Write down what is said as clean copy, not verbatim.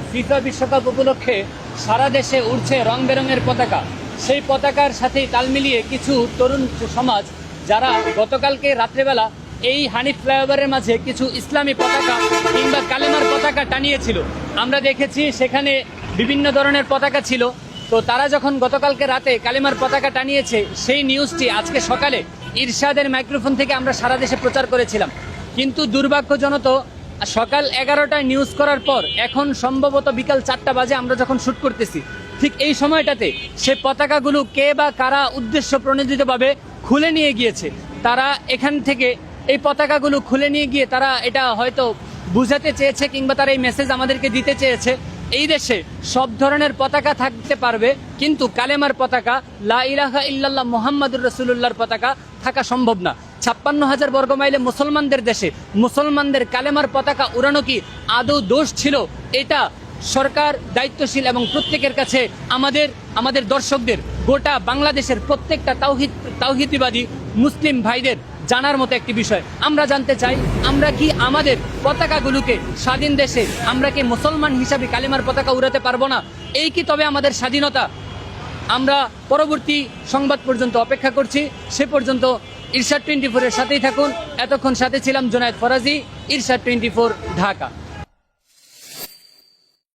FIFA বিশ্বকাপ উপলক্ষে সারা দেশে উড়ছে রং বেরঙের পতাকা। সেই পতাকার সাথেই তাল মিলিয়ে কিছু তরুণ সমাজ যারা গতকালকে রাত্রেবেলা এই হানিফ ফ্লাইওভারের মাঝে কিছু ইসলামী পতাকা কিংবা কালেমার পতাকা টানিয়েছিল। আমরা দেখেছি সেখানে বিভিন্ন ধরনের পতাকা ছিল। তো তারা যখন গতকালকে রাতে কালেমার পতাকা টানিয়েছে, সেই নিউজটি আজকে সকালে ইরশাদের মাইক্রোফোন থেকে আমরা সারা দেশে প্রচার করেছিলাম। কিন্তু দুর্ভাগ্যজনক, সকাল 11টায় নিউজ করার পর এখন সম্ভবত বিকাল 4টা বাজে আমরা যখন শুট করতেছি, ঠিক এই সময়টাতে সে পতাকাগুলো কে বা কারা উদ্দেশ্য প্রণোদিতভাবে খুলে নিয়ে গিয়েছে। তারা এখান থেকে এই পতাকাগুলো খুলে নিয়ে গিয়ে তারা এটা হয়তো বুঝাতে চেয়েছে কিংবা তারা এই মেসেজ আমাদেরকে দিতে চেয়েছে, এই দেশে সব ধরনের পতাকা থাকতে পারবে কিন্তু কালেমার পতাকা, লা ইলাহা ইল্লাল্লাহ মুহাম্মাদুর রাসূলুল্লাহর পতাকা থাকা সম্ভব না। 56,000 বর্গমাইলে মুসলমানদের দেশে মুসলমানদের কালেমার পতাকা উড়ানো কি আদৌ দোষ ছিল? এটা সরকার দায়িত্বশীল এবং প্রত্যেকের কাছে আমাদের দর্শকদের, গোটা বাংলাদেশের প্রত্যেকটা তাওহীদবাদী মুসলিম ভাইদের জানার মতো একটি বিষয়। আমরা জানতে চাই, আমরা কি আমাদের পতাকাগুলোকে স্বাধীন দেশে আমরা কি মুসলমান হিসাবে কালেমার পতাকা উড়াতে পারবো না? এই কি তবে আমাদের স্বাধীনতা? আমরা পরবর্তী সংবাদ পর্যন্ত অপেক্ষা করছি। সে পর্যন্ত ইরশাদ 24 এর সাথেই থাকুন। এতক্ষণ সাথে ছিলাম জুনায়েদ ফরাজি, ইরশাদ 24 ঢাকা।